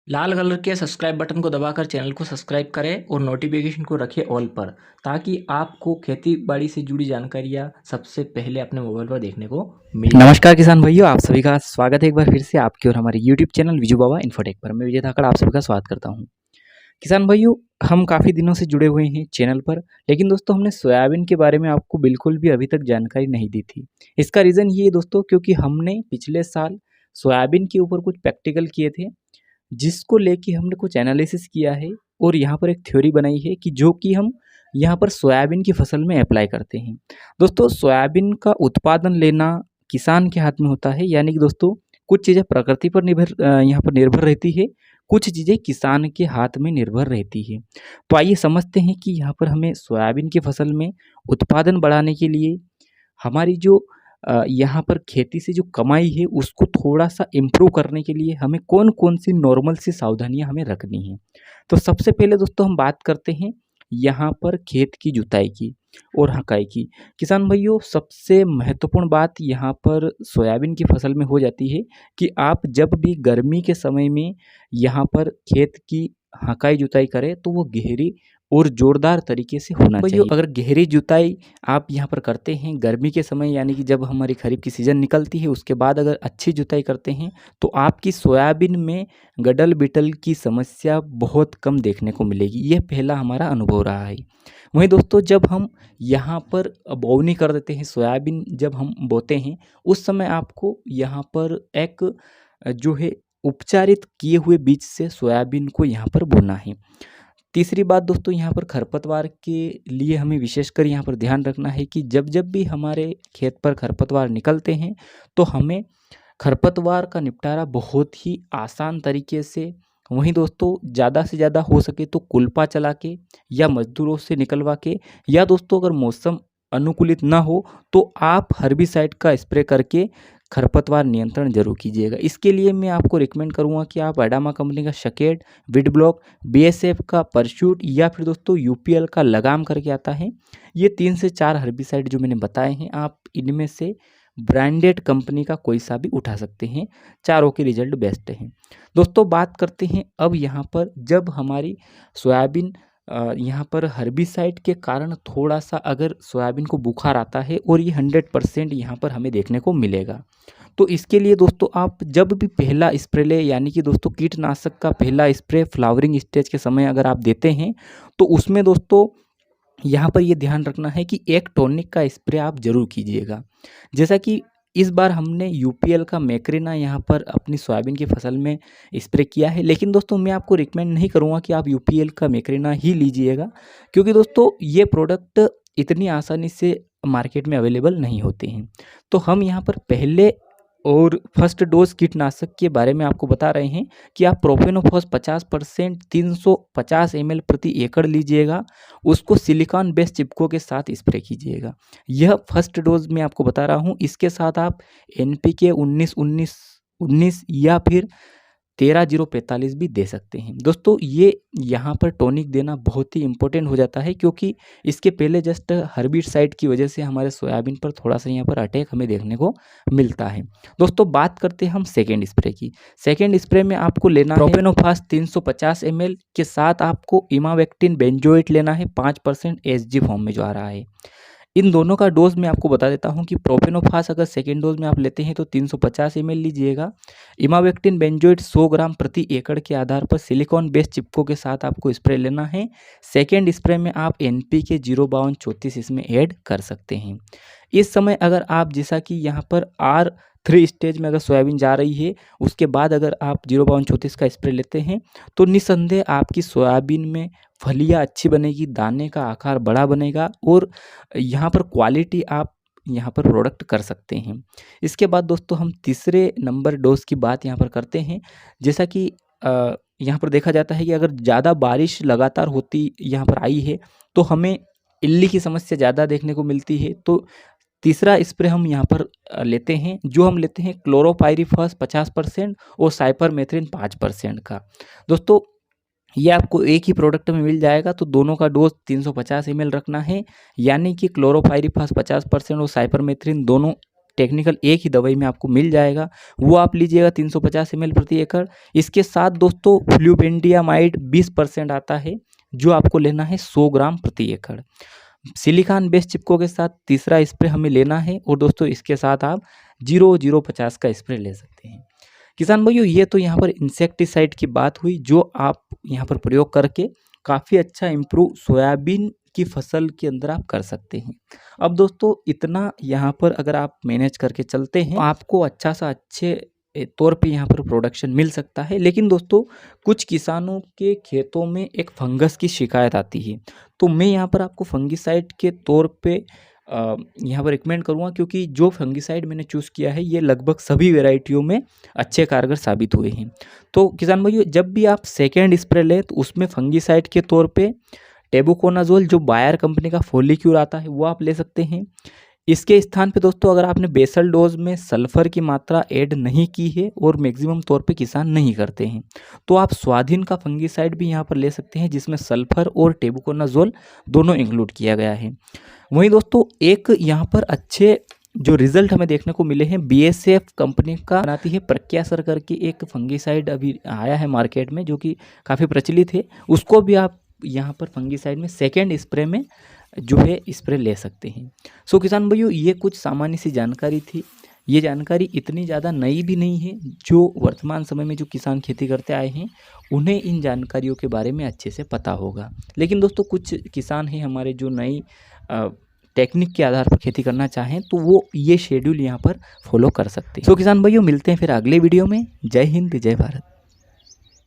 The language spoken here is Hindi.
लाल कलर के सब्सक्राइब बटन को दबाकर चैनल को सब्सक्राइब करें और नोटिफिकेशन को रखें ऑल पर, ताकि आपको खेती बाड़ी से जुड़ी जानकारियाँ सबसे पहले अपने मोबाइल पर देखने को मिले। नमस्कार किसान भाइयों, आप सभी का स्वागत है एक बार फिर से आपके और हमारे YouTube चैनल विजू बाबा इन्फोटेक पर। मैं विजय धाकड़ आप सभी का स्वागत करता हूं। किसान भाइयों, हम काफ़ी दिनों से जुड़े हुए हैं चैनल पर, लेकिन दोस्तों हमने सोयाबीन के बारे में आपको बिल्कुल भी अभी तक जानकारी नहीं दी थी। इसका रीज़न ये है दोस्तों, क्योंकि हमने पिछले साल सोयाबीन के ऊपर कुछ प्रैक्टिकल किए थे, जिसको लेके हमने कुछ एनालिसिस किया है और यहाँ पर एक थ्योरी बनाई है कि जो कि हम यहाँ पर सोयाबीन की फसल में अप्लाई करते हैं। दोस्तों, सोयाबीन का उत्पादन लेना किसान के हाथ में होता है, यानी कि दोस्तों कुछ चीज़ें प्रकृति पर यहाँ पर निर्भर रहती है, कुछ चीज़ें किसान के हाथ में निर्भर रहती है। तो आइए समझते हैं कि यहाँ पर हमें सोयाबीन की फसल में उत्पादन बढ़ाने के लिए हमारी जो यहाँ पर खेती से जो कमाई है उसको थोड़ा-सा इम्प्रूव करने के लिए हमें कौन-कौन सी नॉर्मल सी सावधानियाँ हमें रखनी हैं। तो सबसे पहले दोस्तों हम बात करते हैं यहाँ पर खेत की जुताई की और हकाई की। किसान भाइयों, सबसे महत्वपूर्ण बात यहाँ पर सोयाबीन की फसल में हो जाती है कि आप जब भी गर्मी के समय में यहाँ पर खेत की हकाई जुताई करें तो वो गहरी और जोरदार तरीके से होना चाहिए। अगर गहरी जुताई आप यहाँ पर करते हैं गर्मी के समय, यानी कि जब हमारी खरीफ की सीज़न निकलती है उसके बाद अगर अच्छी जुताई करते हैं तो आपकी सोयाबीन में गडल बिटल की समस्या बहुत कम देखने को मिलेगी। यह पहला हमारा अनुभव रहा है। वहीं दोस्तों, जब हम यहाँ पर बोवनी कर देते हैं, सोयाबीन जब हम बोते हैं उस समय आपको यहाँ पर एक जो है उपचारित किए हुए बीज से सोयाबीन को यहाँ पर बोना है। तीसरी बात दोस्तों, यहाँ पर खरपतवार के लिए हमें विशेषकर यहाँ पर ध्यान रखना है कि जब जब भी हमारे खेत पर खरपतवार निकलते हैं तो हमें खरपतवार का निपटारा बहुत ही आसान तरीके से, वहीं दोस्तों ज़्यादा से ज़्यादा हो सके तो कुल्पा चला के या मज़दूरों से निकलवा के, या दोस्तों अगर मौसम अनुकूलित ना हो तो आप हर्बिसाइड का स्प्रे करके खरपतवार नियंत्रण जरूर कीजिएगा। इसके लिए मैं आपको रिकमेंड करूँगा कि आप एडामा कंपनी का शकेड, वीड ब्लॉक, बीएसएफ का परशूट या फिर दोस्तों यूपीएल का लगाम करके आता है, ये 3 से 4 हर्बिसाइड जो मैंने बताए हैं, आप इनमें से ब्रांडेड कंपनी का कोई सा भी उठा सकते हैं। चारों के रिजल्ट बेस्ट हैं। दोस्तों बात करते हैं अब यहाँ पर, जब हमारी सोयाबीन यहाँ पर हर्बिसाइड के कारण थोड़ा सा अगर सोयाबीन को बुखार आता है और ये 100% यहाँ पर हमें देखने को मिलेगा, तो इसके लिए दोस्तों आप जब भी पहला स्प्रे लें, यानी कि दोस्तों कीटनाशक का पहला स्प्रे फ्लावरिंग स्टेज के समय अगर आप देते हैं तो उसमें दोस्तों यहाँ पर ये ध्यान रखना है कि एक टॉनिक का स्प्रे आप ज़रूर कीजिएगा। जैसा कि इस बार हमने यूपीएल का मैक्रिना यहाँ पर अपनी सोयाबीन की फसल में स्प्रे किया है, लेकिन दोस्तों मैं आपको रिकमेंड नहीं करूँगा कि आप यूपीएल का मैक्रिना ही लीजिएगा, क्योंकि दोस्तों ये प्रोडक्ट इतनी आसानी से मार्केट में अवेलेबल नहीं होते हैं। तो हम यहाँ पर पहले और फर्स्ट डोज कीटनाशक के बारे में आपको बता रहे हैं कि आप प्रोपेनोफॉस 50% 350 ml प्रति एकड़ लीजिएगा, उसको सिलिकॉन बेस्ड चिपको के साथ स्प्रे कीजिएगा। यह फर्स्ट डोज मैं आपको बता रहा हूँ। इसके साथ आप एनपीके 19-19-19 या फिर 13-0-45 भी दे सकते हैं। दोस्तों ये यहाँ पर टॉनिक देना बहुत ही इम्पोर्टेंट हो जाता है, क्योंकि इसके पहले जस्ट हर्बिसाइड की वजह से हमारे सोयाबीन पर थोड़ा सा यहाँ पर अटैक हमें देखने को मिलता है। दोस्तों बात करते हैं हम सेकेंड स्प्रे की। सेकेंड स्प्रे में आपको लेना है प्रोपेनोफास 350 ml के साथ आपको इमावेक्टिन बेंजोएट लेना है 5% एसजी फॉर्म में जो आ रहा है। इन दोनों का डोज मैं आपको बता देता हूं कि प्रोपेनोफास अगर सेकेंड डोज में आप लेते हैं तो 350 ml लीजिएगा। इमावेक्टिन बेंजोएट 100 ग्राम प्रति एकड़ के आधार पर सिलिकॉन बेस्ड चिपको के साथ आपको स्प्रे लेना है। सेकेंड स्प्रे में आप एनपीके 052-34 इसमें ऐड कर सकते हैं। इस समय अगर आप, जैसा कि यहाँ पर R3 स्टेज में अगर सोयाबीन जा रही है, उसके बाद अगर आप 052-34 का स्प्रे लेते हैं तो निस्संदेह आपकी सोयाबीन में फलियाँ अच्छी बनेगी, दाने का आकार बड़ा बनेगा और यहाँ पर क्वालिटी आप यहाँ पर प्रोडक्ट कर सकते हैं। इसके बाद दोस्तों हम तीसरे नंबर डोज की बात यहाँ पर करते हैं। जैसा कि यहाँ पर देखा जाता है कि अगर ज़्यादा बारिश लगातार होती यहाँ पर आई है तो हमें इल्ली की समस्या ज़्यादा देखने को मिलती है। तो तीसरा स्प्रे हम यहाँ पर लेते हैं, जो हम लेते हैं क्लोरोपाइरीफॉस 50% और साइपरमेथ्रिन 5% का। दोस्तों ये आपको एक ही प्रोडक्ट में मिल जाएगा, तो दोनों का डोज 350 ml रखना है, यानी कि क्लोरोपाइरीफॉस 50% और साइपरमेथ्रिन दोनों टेक्निकल एक ही दवाई में आपको मिल जाएगा, वो आप लीजिएगा 350 ml प्रति एकड़। इसके साथ दोस्तों फ्लूबेंडियामाइड 20% आता है, जो आपको लेना है 100 ग्राम प्रति एकड़। सिलिकॉन बेस्ड चिपको के साथ तीसरा स्प्रे हमें लेना है, और दोस्तों इसके साथ आप 0050 का स्प्रे ले सकते हैं। किसान भाइयों, ये तो यहाँ पर इंसेक्टिसाइड की बात हुई, जो आप यहाँ पर प्रयोग करके काफ़ी अच्छा इम्प्रूव सोयाबीन की फसल के अंदर आप कर सकते हैं। अब दोस्तों इतना यहाँ पर अगर आप मैनेज करके चलते हैं तो आपको अच्छा सा अच्छे तौर पे यहाँ पर प्रोडक्शन मिल सकता है। लेकिन दोस्तों कुछ किसानों के खेतों में एक फंगस की शिकायत आती है, तो मैं यहाँ पर आपको फंगिसाइड के तौर पे यहाँ पर रिकमेंड करूँगा, क्योंकि जो फंगिसाइड मैंने चूज़ किया है ये लगभग सभी वेराइटियों में अच्छे कारगर साबित हुए हैं। तो किसान भाइयों, जब भी आप सेकेंड स्प्रे लें तो उसमें फंगिसाइड के तौर पे टेबुकोनाजोल, जो बायर कंपनी का फोलिक्यूर आता है, वो आप ले सकते हैं। इसके स्थान पे दोस्तों अगर आपने बेसल डोज में सल्फर की मात्रा ऐड नहीं की है और मैक्सिमम तौर पे किसान नहीं करते हैं, तो आप स्वाधीन का फंगिसाइड भी यहाँ पर ले सकते हैं, जिसमें सल्फर और टेबुकोनाजोल दोनों इंक्लूड किया गया है। वहीं दोस्तों एक यहाँ पर अच्छे जो रिजल्ट हमें देखने को मिले हैं, BASF कंपनी का बनाती है प्रक्यासर करके एक फंगिसाइड अभी आया है मार्केट में, जो कि काफ़ी प्रचलित है। उसको भी आप यहाँ पर फंगिसाइड में सेकेंड स्प्रे में जो है स्प्रे ले सकते हैं। सो किसान भाइयों, ये कुछ सामान्य सी जानकारी थी। ये जानकारी इतनी ज़्यादा नई भी नहीं है, जो वर्तमान समय में जो किसान खेती करते आए हैं उन्हें इन जानकारियों के बारे में अच्छे से पता होगा। लेकिन दोस्तों कुछ किसान हैं हमारे जो नई टेक्निक के आधार पर खेती करना चाहें, तो वो ये शेड्यूल यहाँ पर फॉलो कर सकते हैं। सो किसान भाइयों, मिलते हैं फिर अगले वीडियो में। जय हिंद, जय भारत।